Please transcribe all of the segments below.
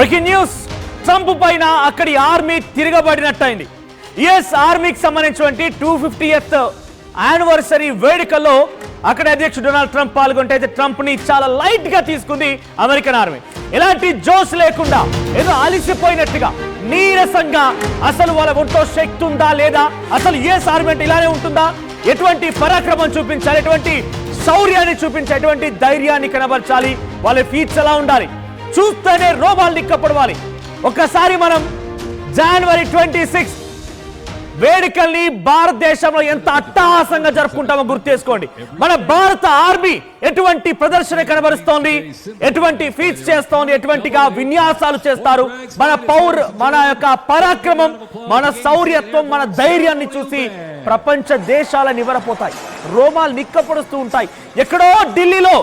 Breaking news, Trump పైన అక్కడి army తిరగబడినట్టయింది. US ఆర్మీకి సంబంధించినటువంటి 250th యానివర్సరీ వేడుకల్లో అక్కడ అధ్యక్షుడు డొనాల్డ్ ట్రంప్ పాల్గొంటే అయితే ట్రంప్ ని చాలా లైట్ గా తీసుకుంది అమెరికన్ ఆర్మీ. ఎలాంటి జోష్ లేకుండా ఏదో అలిసిపోయినట్టుగా నీరసంగా, అసలు వాళ్ళ ఒంట్లో శక్తి ఉందా లేదా, అసలు యుఎస్ ఆర్మీ అంటే ఇలానే ఉంటుందా, ఎటువంటి పరాక్రమం చూపించాలి, ఎటువంటి శౌర్యాన్ని చూపించాలి, ఎటువంటి ధైర్యాన్ని కనబరచాలి, వాళ్ళ ఫీట్స్ ఎలా ఉండాలి, చూస్తేనే రోమాలు నిక్కపడవాలి. ఒక్కసారి మనం జనవరి 26 వేడుకల్ని భారతదేశంలో ఎంత అట్టహాసంగా జరుపుకుంటామో గుర్తు చేసుకోండి. మన భారత ఆర్మీ ఎటువంటి ప్రదర్శన కనబరుస్తోంది, ఎటువంటి ఫీట్స్ చేస్తోంది, ఎటువంటిగా విన్యాసాలు చేస్తారు. మన యొక్క పరాక్రమం, మన శౌర్యత్వం, మన ధైర్యాన్ని చూసి ప్రపంచ దేశాల నివరపోతాయి, రోమాలు నిక్కపడుస్తూ ఉంటాయి. ఎక్కడో ఢిల్లీలో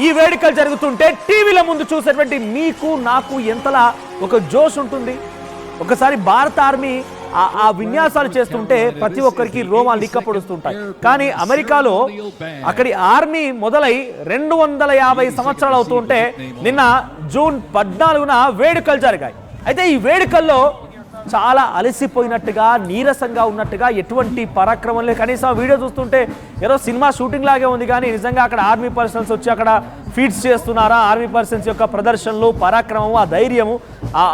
ఈ వేడుకలు జరుగుతుంటే టీవీల ముందు చూసేటువంటి మీకు నాకు ఎంతలా ఒక జోష్ ఉంటుంది. ఒకసారి భారత ఆర్మీ ఆ విన్యాసాలు చేస్తుంటే ప్రతి ఒక్కరికి రోమాలు నిక్కపడుస్తుంటాయి. కానీ అమెరికాలో అక్కడి ఆర్మీ మొదలై 250 సంవత్సరాలు అవుతుంటే నిన్న జూన్ 14న వేడుకలు జరిగాయి. అయితే ఈ వేడుకల్లో చాలా అలసిపోయినట్టుగా, నీరసంగా ఉన్నట్టుగా, ఎటువంటి పరాక్రమం లేదు. కనీసం ఆ వీడియో చూస్తుంటే ఏదో సినిమా షూటింగ్ లాగే ఉంది. కానీ నిజంగా అక్కడ ఆర్మీ పర్సన్స్ వచ్చి అక్కడ ఫీట్స్ చేస్తున్నారా, ఆర్మీ పర్సన్స్ యొక్క ప్రదర్శనలు, పరాక్రమము, ఆ ధైర్యము,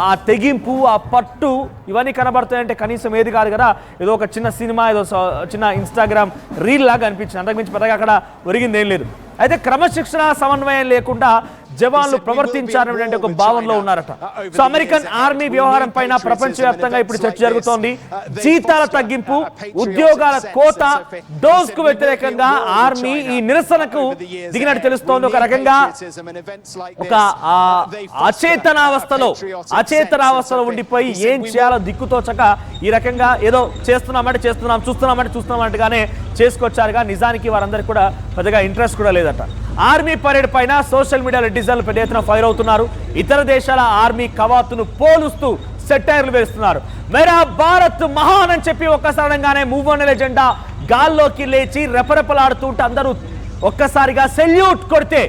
ఆ తెగింపు, ఆ పట్టు ఇవన్నీ కనబడతాయంటే కనీసం ఏది కాదు కదా, ఏదో ఒక చిన్న సినిమా, ఏదో చిన్న ఇన్స్టాగ్రామ్ రీల్ లాగా అనిపించింది. అంతకుమించి పెద్దగా అక్కడ ఒరిగింది ఏం లేదు. అయితే క్రమశిక్షణ సమన్వయం లేకుండా జవాన్లు ప్రవర్తించారనే ఒక భావనలో ఉన్నారట. సో అమెరికన్ ఆర్మీ వ్యవహారం పైన ప్రపంచవ్యాప్తంగా ఇప్పుడు చర్చ జరుగుతోంది. జీతాల తగ్గింపు, ఉద్యోగాల కోత, డోస్ కు వ్యతిరేకంగా ఆర్మీ ఈ నిరసనకు దిగినట్టు తెలుస్తోంది. ఒక రకంగా ఒక అచేతనావస్థలో ఉండిపోయి ఏం చేయాలో దిక్కుతోచక ఈ రకంగా ఏదో చేస్తున్నామంటే చేస్తున్నాం, చూస్తున్నామంటేగానే చేసుకొచ్చారుగా నిజానికి వారందరికీ కూడా పెద్దగా ఇంట్రెస్ట్ కూడా లేదట. ఆర్మీ పరేడ్ పైన సోషల్ మీడియాలో డిజైన్లు పెద్ద ఎత్తున ఫైర్ అవుతున్నారు. ఇతర దేశాల ఆర్మీ కవాతును పోలుస్తూ సెటైర్లు వేస్తున్నారు. మేరా భారత్ మహాన్ అని చెప్పి ఒక్కసారిగానే మూవ్ ఆన్ ఎజెండా గాల్లోకి లేచి రెపరెపలాడుతూ ఉంటే అందరూ ఒక్కసారిగా సెల్యూట్ కొడితే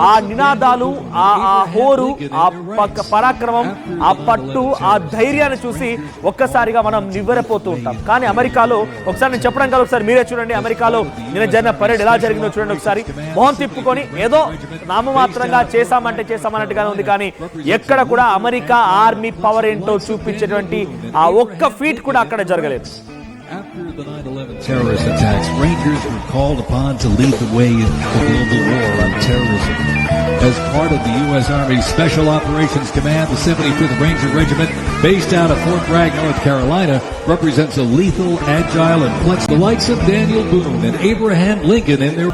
ఆ నినాదాలు, ఆ హోరు, ఆ పరాక్రమం, ఆ పట్టు, ఆ ధైర్యాన్ని చూసి ఒక్కసారిగా మనం నివ్వెరపోతూ ఉంటాం. కానీ అమెరికాలో ఒకసారి నేను చెప్పడం కాదు, ఒకసారి మీరే చూడండి. అమెరికాలో నిన్న జరిగిన పరేడ్ ఎలా జరిగిందో చూడండి. ఒకసారి మొహం తిప్పుకొని ఏదో నామమాత్రంగా చేశామన్నట్టుగానే ఉంది. కానీ ఎక్కడ కూడా అమెరికా ఆర్మీ పవర్ ఏంటో చూపించేటువంటి ఆ ఒక్క ఫీట్ కూడా అక్కడ జరగలేదు. After the 9/11 terrorist attacks, Rangers were called upon to lead the way in the global war on terrorism. As part of the U.S. Army Special Operations Command, the 75th Ranger Regiment, based out of Fort Bragg, North Carolina, represents a lethal, agile, and flexible, the likes of Daniel Boone and Abraham Lincoln in their...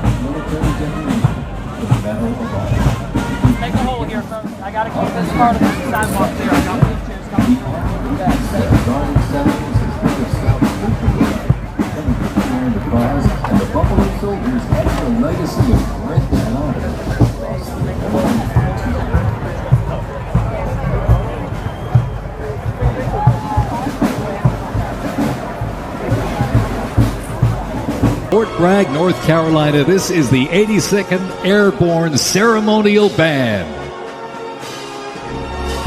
Take a hole here, folks. I gotta keep this part of the sidewalk clear. I got pictures coming from that. And the Buffalo Soldiers had a legacy of grit and honor across the world. Fort Bragg, North Carolina. This is the 82nd Airborne Ceremonial Band.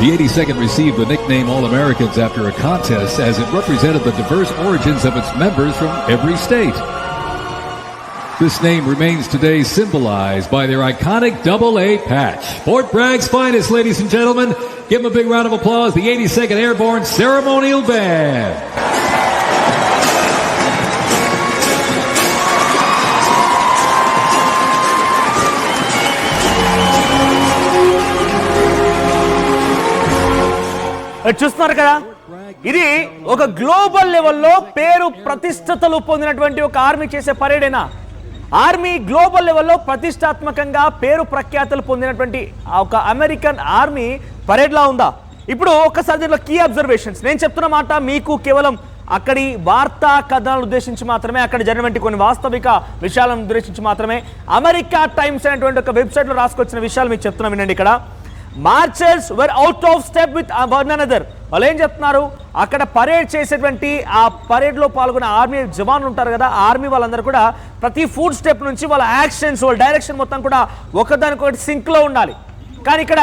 The 82nd received the nickname All-Americans after a contest as it represented the diverse origins of its members from every state. This name remains today symbolized by their iconic AA patch. Fort Bragg's finest, ladies and gentlemen. Give them a big round of applause, the 82nd Airborne Ceremonial Band. చూస్తున్నారు కదా, ఇది ఒక global లెవెల్లో పేరు ప్రతిష్టతలు పొందినటువంటి ఒక army చేసే పరేడేనా? Army global లెవెల్లో ప్రతిష్టాత్మకంగా పేరు ప్రఖ్యాతలు పొందినటువంటి ఒక అమెరికన్ ఆర్మీ పరేడ్లా ఉందా? ఇప్పుడు ఒక్కసారి దీంట్లో కీ అబ్జర్వేషన్స్ నేను చెప్తున్న మాట మీకు కేవలం అక్కడి వార్తా కథనాలను ఉద్దేశించి మాత్రమే, అక్కడ జరిగినటువంటి కొన్ని వాస్తవిక విషయాలను ఉద్దేశించి మాత్రమే అమెరికా టైమ్స్ అనేటువంటి ఒక వెబ్సైట్లో రాసుకొచ్చిన విషయాలు మీకు చెప్తున్నా వినండి. ఇక్కడ marchers were out of step with one another. వాళ్ళు ఏం చెప్తున్నారు, అక్కడ పరేడ్ చేసేటువంటి ఆ పరేడ్లో పాల్గొన్న ఆర్మీ జవాన్లు ఉంటారు కదా, ఆర్మీ వాళ్ళందరూ కూడా ప్రతి ఫుడ్ స్టెప్ నుంచి వాళ్ళ యాక్షన్స్, వాళ్ళ డైరెక్షన్ మొత్తం కూడా ఒకదానికొకటి సింక్లో ఉండాలి. కానీ ఇక్కడ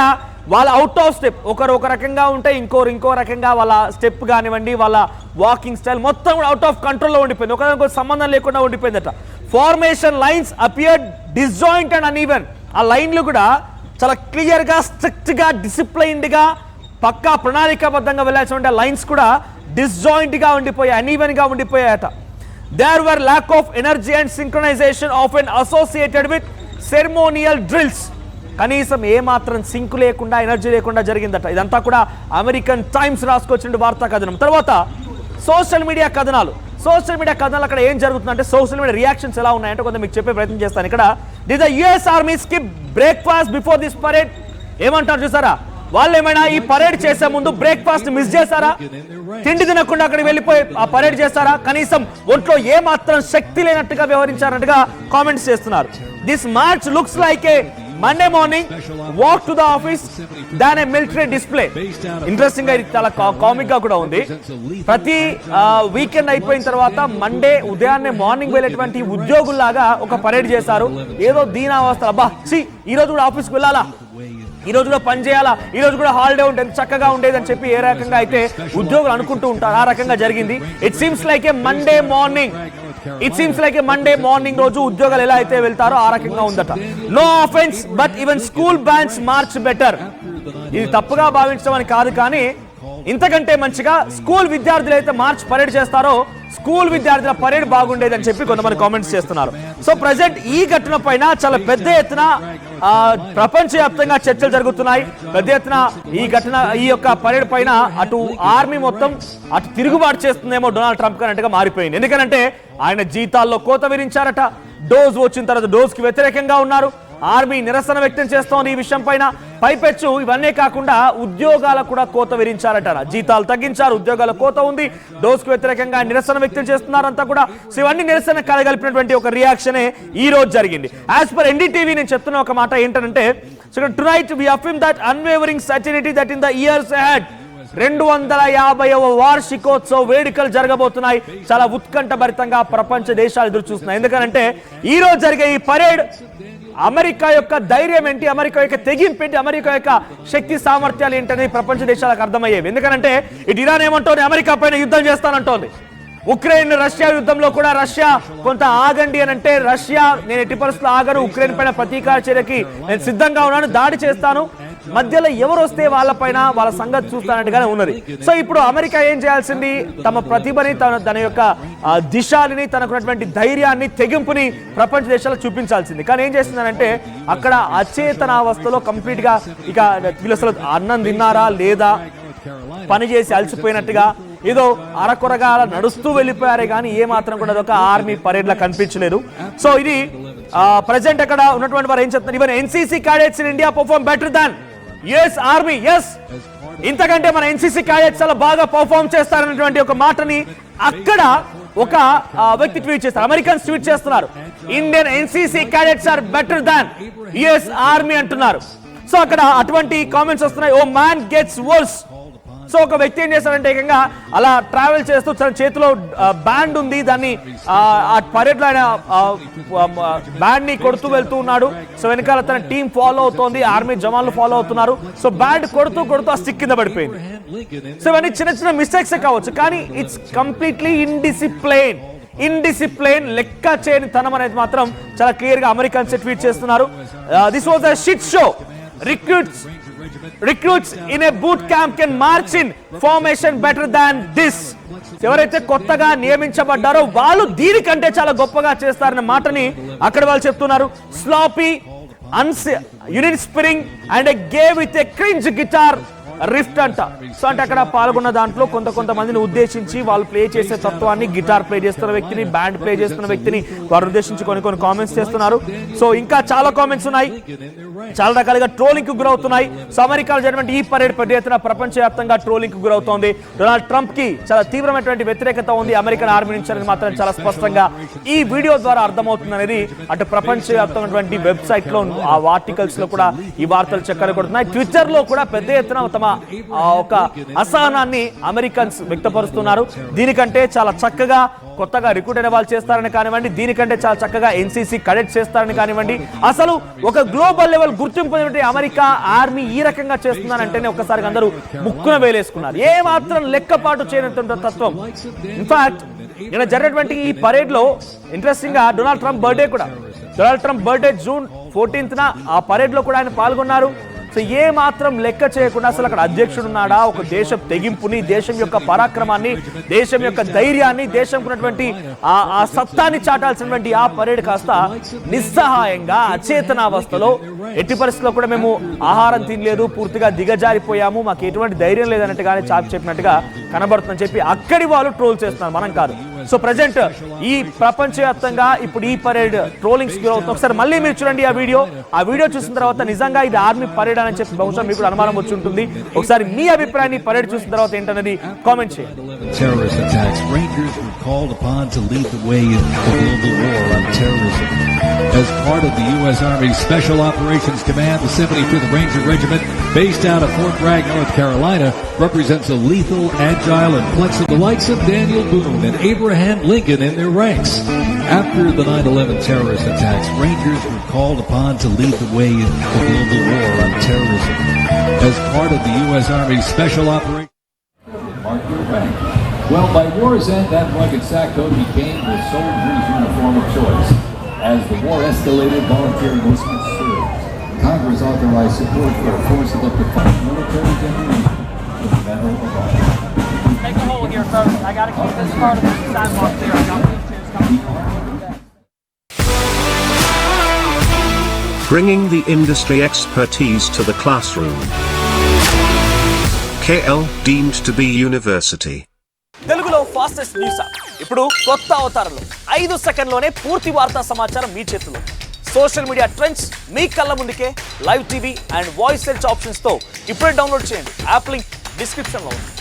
వాళ్ళ అవుట్ ఆఫ్ స్టెప్, ఒకరు ఒక రకంగా ఉంటే ఇంకో రకంగా వాళ్ళ స్టెప్ కానివ్వండి, వాళ్ళ వాకింగ్ స్టైల్ మొత్తం కూడా అవుట్ ఆఫ్ కంట్రోల్లో ఉండిపోయింది, ఒకరికొక సంబంధం లేకుండా ఉండిపోయిందట. Formation lines appear disjoint and uneven. ఆ లైన్లు కూడా చాలా క్లియర్గా, స్ట్రిక్ట్గా, డిసిప్లైన్డ్గా, పక్కా ప్రణాళికాబద్ధంగా వెళ్ళాల్సిన లైన్స్ కూడా డిస్జాయింట్గా ఉండిపోయాయి, అన్ఈవెన్గా ఉండిపోయాయట. There were lack of energy and synchronisation often associated with ceremonial drills. కనీసం ఏమాత్రం సింక్ లేకుండా, ఎనర్జీ లేకుండా జరిగిందట. ఇదంతా కూడా అమెరికన్ టైమ్స్ రాసుకొచ్చిన వార్తా కథనం. తర్వాత సోషల్ మీడియా కథనాలు. అక్కడ ఏం జరుగుతుందంటే, సోషల్ మీడియా రియాక్షన్స్ ఎలా ఉన్నాయంటే కొంత మీకు చెప్పే ప్రయత్నం చేస్తాను. ఇక్కడ the US army skip breakfast before this parade. ఏమంటారు చూసారా, వాళ్ళు ఏమైనా ఈ పరేడ్ చేసే ముందు బ్రేక్ఫాస్ట్ మిస్ చేశారా? తిండి తినకుండా అక్కడికి వెళ్ళిపోయి ఆ పరేడ్ చేస్తారా? కనీసం ఒంట్లో ఏ మాత్రం శక్తి లేనట్టుగా వ్యవహరించారన్నట్టుగా కామెంట్స్ చేస్తున్నారు. This March looks like a Monday morning walk to the office than A military display. Interesting గా, ఇది చాలా కామిక్ గా కూడా ఉంది. ప్రతి వీకెండ్ అయిపోయిన తర్వాత మండే ఉదయాన్నే మార్నింగ్ వెళ్ళేటువంటి ఉద్యోగుల్లాగా ఒక పరేడ్ చేశారు. ఏదో దీనావస్థ, అబ్బా సి ఈ రోజు కూడా ఆఫీస్కి వెళ్ళాలా, ఈ రోజు కూడా పని చేయాలా, ఈ రోజు కూడా హాలిడే ఉండేది, చక్కగా ఉండేది అని చెప్పి ఏ రకంగా అయితే ఉద్యోగులు అనుకుంటూ ఉంటారు, ఆ రకంగా జరిగింది. It seems like a Monday morning రోజు ఉద్యోగాలు ఎలా అయితే వెళ్తారో ఆ రకంగా ఉందట. No offence but even school bands march better. ఇది తప్పుగా భావించడం అని కాదు, కానీ ఇంతకంటే మంచిగా స్కూల్ విద్యార్థులు అయితే మార్చ్ పరేడ్ చేస్తారో స్కూల్ విద్యార్థుల పరేడ్ బాగుండేది అని చెప్పి కొంతమంది కామెంట్స్ చేస్తున్నారు. సో ప్రజెంట్ ఈ ఘటన పైన చాలా పెద్ద ఎత్తున ప్రపంచవ్యాప్తంగా చర్చలు జరుగుతున్నాయి. పెద్ద ఎత్తున ఈ యొక్క పరేడ్ పైన అటు ఆర్మీ మొత్తం అటు తిరుగుబాటు చేస్తుందేమో డొనాల్డ్ ట్రంప్ అన్నట్టుగా మారిపోయింది. ఎందుకంటే ఆయన జీతాల్లో కోత విధించారట, డోస్ వచ్చిన తర్వాత డోస్ కి వ్యతిరేకంగా ఉన్నారు, ఆర్మీ నిరసన వ్యక్తం చేస్తోంది ఈ విషయం పైన. పైపెచ్చు ఇవన్నీ కాకుండా ఉద్యోగాలకు కూడా కోత విధించారట, జీతాలు తగ్గించారు, ఉద్యోగాల కోత ఉంది, డోస్ కు వ్యతిరేకంగా నిరసన వ్యక్తం చేస్తున్నారు అంతా కూడా. సో ఇవన్నీ నిరసన కలగలిపినటువంటి ఒక రియాక్షనే ఈ రోజు జరిగింది. యాజ్ పర్ ఎన్డీటీవీ నేను చెప్తున్న ఒక మాట ఏంటంటే, tonight we affirm that unwavering certainty that in the years ahead 250వ వార్షికోత్సవ వేడుకలు జరగబోతున్నాయి. చాలా ఉత్కంఠభరితంగా ప్రపంచ దేశాలు ఎదురు చూస్తున్నాయి. ఎందుకంటే ఈ రోజు జరిగే ఈ పరేడ్ అమెరికా యొక్క ధైర్యం ఏంటి, అమెరికా యొక్క తెగింపు ఏంటి, అమెరికా యొక్క శక్తి సామర్థ్యాలు ఏంటనేది ప్రపంచ దేశాలకు అర్థమయ్యేవి. ఎందుకంటే ఇటు ఇరాన్ ఏమంటోంది, అమెరికా పైన యుద్ధం చేస్తానంటోంది. ఉక్రెయిన్ రష్యా యుద్ధంలో కూడా రష్యా కొంత ఆగండి అని అంటే, రష్యా నేను ఎట్టి పరిస్థితుల్లో ఆగను, ఉక్రెయిన్ పైన ప్రతీకార చర్యకి నేను సిద్ధంగా ఉన్నాను, దాడి చేస్తాను, మధ్యలో ఎవరు వస్తే వాళ్ళపైన వాళ్ళ సంగతి చూస్తానట్టుగానే ఉన్నది. సో ఇప్పుడు అమెరికా ఏం చేయాల్సింది, తమ ప్రతిభని, తన యొక్క దిశాలని, తనకున్నటువంటి ధైర్యాన్ని, తెగింపుని ప్రపంచ దేశాలకు చూపించాల్సింది. కానీ ఏం చేస్తుందంటే అక్కడ అచేతనావస్థలో కంప్లీట్ గా ఇక వీళ్ళు అసలు అన్నం తిన్నారా లేదా, పని చేసి అలసిపోయినట్టుగా ఏదో అరకొరగా నడుస్తూ వెళ్ళిపోయారే కానీ ఏ మాత్రం కూడా అదొక ఆర్మీ పరేడ్ లా కనిపించలేదు. సో ఇది ప్రెసెంట్ అక్కడ ఉన్నటువంటి వారు ఏం చెప్తున్నారు, even NCC cadets in India perform better than US army. Yes, ఇంతకంటే మన ఎన్సీసీ క్యాడెట్స్ చాలా బాగా పర్ఫార్మ్ చేస్తారనేటువంటి ఒక మాటని అక్కడ ఒక వ్యక్తి ట్వీట్ చేస్తారు, అమెరికన్స్ ట్వీట్ చేస్తున్నారు. Indian NCC cadets are better than US army అంటున్నారు. సో అక్కడ అటువంటి కామెంట్స్ వస్తున్నాయి, oh man gets worse. So ఒక వ్యక్తి ఏం చేస్తాడంటే ఏకంగా అలా ట్రావెల్ చేస్తూ తన చేతిలో బ్యాండ్ ఉంది, దాన్ని ఆ పరేడ్ లో ఆయన బ్యాండ్ ని కొడుతూ వెళ్తూ ఉన్నాడు. సో వెనకాల తన టీం ఫాలో అవుతోంది, ఆర్మీ జవాన్లు ఫాలో అవుతున్నారు. సో బ్యాండ్ కొడుతూ ఆ స్టిక్ కింద పడిపోయింది. సో ఇవన్నీ చిన్న మిస్టేక్స్ కావచ్చు, కానీ ఇట్స్ కంప్లీట్లీ ఇన్డిసిప్లైన్, లెక్క చేయని తనం అనేది మాత్రం చాలా క్లియర్ గా అమెరికన్స్ ట్వీట్ చేస్తున్నారు. This was a shit show. Recruits in a boot camp can march in formation better than this. ఎవరైతే కొత్తగా నియమించబడ్డారో వాళ్ళు దీనికంటే చాలా గొప్పగా చేస్తారన్న మాటని అక్కడ వాళ్ళు చెప్తున్నారు. Sloppy unit spring and a gay with a cringe guitar rift అంట. సో అంటే అక్కడ పాల్గొన్న దాంట్లో కొంతమందిని ఉద్దేశించి వాళ్ళు ప్లే చేసే తత్వాన్ని, గిటార్ ప్లే చేస్తున్న వ్యక్తిని, బ్యాండ్ ప్లే చేస్తున్న వ్యక్తిని వారు ఉద్దేశించి కొన్ని కామెంట్స్ చేస్తున్నారు. సో ఇంకా చాలా కామెంట్స్ ఉన్నాయి, చాలా రకాలుగా ట్రోలింగ్ కు గురవుతున్నాయి. సో అమెరికాలో జరిగిన ఈ పరేడ్ పెద్ద ఎత్తున ప్రపంచవ్యాప్తంగా ట్రోలింగ్ కు గురవుతోంది. డొనాల్డ్ ట్రంప్ కి చాలా తీవ్రమైనటువంటి వ్యతిరేకత ఉంది అమెరికన్ ఆర్మీ నుంచి అనేది మాత్రం చాలా స్పష్టంగా ఈ వీడియో ద్వారా అర్థమవుతుంది అనేది అటు ప్రపంచవ్యాప్తమైనటువంటి వెబ్సైట్ లో, ఆ ఆర్టికల్స్ లో కూడా ఈ వార్తలు చక్కర కొడుతున్నాయి. ట్విట్టర్ లో కూడా పెద్ద ఎత్తున తమ ఒక అసహనాన్ని అమెరికన్స్ వ్యక్తపరుస్తున్నారు. దీనికంటే చాలా చక్కగా కొత్తగా రిక్రూట్ అయిన వాళ్ళు చేస్తారని కానివ్వండి, దీనికంటే చాలా చక్కగా ఎన్సీసీ కడెట్ చేస్తారని కానివ్వండి, అసలు ఒక గ్లోబల్ లెవెల్ గుర్తింపు పొందినటువంటి అమెరికా ఆర్మీ ఈ రకంగా చేస్తున్నారంటేనే ఒక్కసారి అందరూ ముక్కున వేలేసుకున్నారు. ఏ మాత్రం లెక్కపాటు చేయనంత తత్వం. ఇన్ఫాక్ట్ నిన్న జరిగినటువంటి ఈ పరేడ్ లో ఇంట్రెస్టింగ్ గా డొనాల్డ్ ట్రంప్ బర్త్డే జూన్ 14న ఆ పరేడ్ లో కూడా ఆయన పాల్గొన్నారు. సో ఏ మాత్రం లెక్క చేయకుండా అసలు అక్కడ అధ్యక్షుడు ఉన్నాడా, ఒక దేశం తెగింపుని, దేశం యొక్క పరాక్రమాన్ని, దేశం యొక్క ధైర్యాన్ని, దేశం ఉన్నటువంటి ఆ సత్తాన్ని చాటాల్సినటువంటి ఆ పరేడ్ కాస్త నిస్సహాయంగా అచేతనావస్థలో, ఎట్టి పరిస్థితుల్లో కూడా మేము ఆహారం తినలేదు, పూర్తిగా దిగజారిపోయాము, మాకు ఎటువంటి ధైర్యం లేదన్నట్టుగానే చాపి చెప్పినట్టుగా కనబడుతుందని చెప్పి అక్కడి వాళ్ళు ట్రోల్ చేస్తున్నారు, మనం కాదు. సో ప్రజెంట్ ఈ ప్రపంచవ్యాప్తంగా ఇప్పుడు ఈ పరేడ్ ట్రోలింగ్స్ గురవుతుంది. ఒకసారి మళ్ళీ మీరు చూడండి ఆ వీడియో చూసిన తర్వాత నిజంగా ఇది ఆర్మీ పరేడ్ అని చెప్పి బహుశా మీకు అనుమానం వచ్చి ఉంటుంది. ఒకసారి మీ అభిప్రాయాన్ని పరేడ్ చూసిన తర్వాత ఏంటనేది కామెంట్ చేయండి. Terrorist attacks. Rangers were called upon to lead the way in the global war on terrorism. As part of the U.S. Army Special Operations Command, the 75th Ranger Regiment, based out of Fort Bragg, North Carolina, represents a lethal, agile, and flexible, the likes of Daniel Boone and Abraham Lincoln in their ranks. After the 9/11 terrorist attacks, Rangers were called upon to lead the way in the global war on terrorism. As part of the U.S. Army Special Operations. Mark your rank. Well, by war's end, that rugged sack coat became the soldier's uniform of choice. As the war escalated, volunteer enlistment surged. Congress authorized support for a force of up to 5 military generals with the Medal of Honor. Take a hole here first. I gotta keep this part of the sidewalk clear. I got these chairs coming. Bringing the industry expertise to the classroom. KL deemed to be university. తెలుగులో fastest news ఇప్పుడు కొత్త అవతారంలో 5 సెకండ్లోనే పూర్తి వార్తా సమాచారం మీ చేతిలో. Social media trends మీ కళ్ళ ముందుకే live TV and voice search options తో ఇప్పుడే డౌన్లోడ్ చేయండి. యాప్ లింక్ డిస్క్రిప్షన్ లో ఉంది.